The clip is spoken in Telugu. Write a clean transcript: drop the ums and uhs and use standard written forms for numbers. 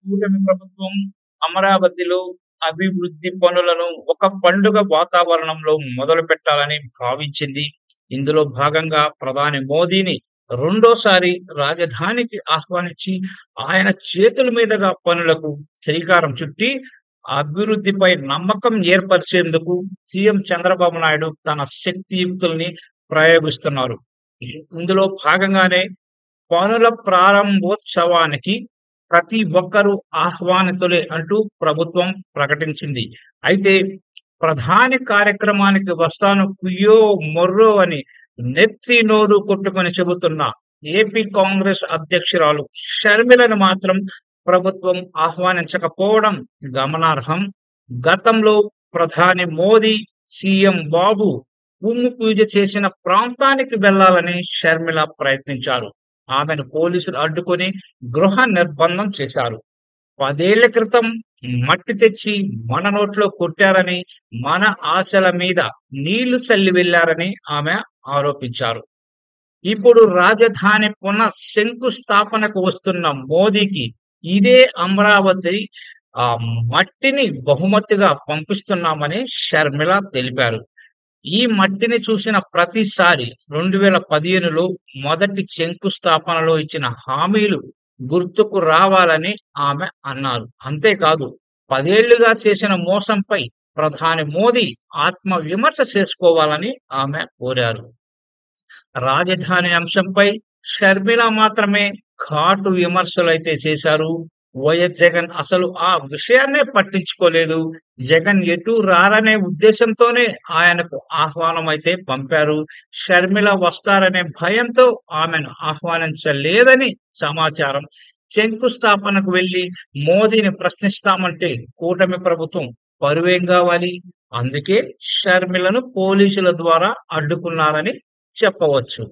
కూటమి ప్రభుత్వం అమరావతిలో అభివృద్ధి పనులను ఒక పండుగ వాతావరణంలో మొదలుపెట్టాలని భావించింది. ఇందులో భాగంగా ప్రధాని మోదీని రెండోసారి రాజధానికి ఆహ్వానించి ఆయన చేతుల మీదుగా పనులకు శ్రీకారం చుట్టి అభివృద్ధిపై నమ్మకం ఏర్పరిచేందుకు సీఎం చంద్రబాబు నాయుడు తన శక్తియుక్తుల్ని ప్రయోగిస్తున్నారు. ఇందులో భాగంగానే పనుల ప్రారంభోత్సవానికి ప్రతి ఒక్కరూ ఆహ్వానితులే అంటూ ప్రభుత్వం ప్రకటించింది. అయితే ప్రధాని కార్యక్రమానికి వస్తాను కుయ్యో మొర్రో అని నెత్తి నోరు కొట్టుకొని చెబుతున్న ఏపీ కాంగ్రెస్ అధ్యక్షురాలు షర్మిలను మాత్రం ప్రభుత్వం ఆహ్వానించకపోవడం గమనార్హం. గతంలో ప్రధాని మోదీ, సీఎం బాబు భూమి పూజ చేసిన ప్రాంతానికి వెళ్లాలని షర్మిల ప్రయత్నించారు. ఆమెను పోలీసులు అడ్డుకొని గృహ నిర్బంధం చేశారు. 10 ఏళ్ల క్రితం మట్టి తెచ్చి మన నోట్లో కొట్టారని, మన ఆశల మీద నీళ్లు చల్లి వెళ్లారని ఆమె ఆరోపించారు. ఇప్పుడు రాజధాని పునః శంకుస్థాపనకు వస్తున్న మోదీకి ఇదే అమరావతి ఆ మట్టిని బహుమతిగా పంపిస్తున్నామని షర్మిల తెలిపారు. ఈ మట్టిని చూసిన ప్రతిసారి 2015లో మొదటి శంకుస్థాపనలో ఇచ్చిన హామీలు గుర్తుకు రావాలని ఆమె అన్నారు. అంతేకాదు 10 ఏళ్లుగా చేసిన మోసంపై ప్రధాని మోదీ ఆత్మ విమర్శ చేసుకోవాలని ఆమె కోరారు. రాజధాని అంశంపై షర్మిల మాత్రమే ఘాటు విమర్శలైతే చేశారు. వైఎస్ జగన్ అసలు ఆ విషయాన్నే పట్టించుకోలేదు. జగన్ ఎటు రారనే ఉద్దేశంతోనే ఆయనకు ఆహ్వానం అయితే పంపారు. షర్మిల వస్తారనే భయంతో ఆమెను ఆహ్వానించలేదని సమాచారం. శంకుస్థాపనకు వెళ్లి మోదీని ప్రశ్నిస్తామంటే కూటమి ప్రభుత్వం పరువేం కావాలి? అందుకే షర్మిలను పోలీసుల ద్వారా అడ్డుకున్నారని చెప్పవచ్చు.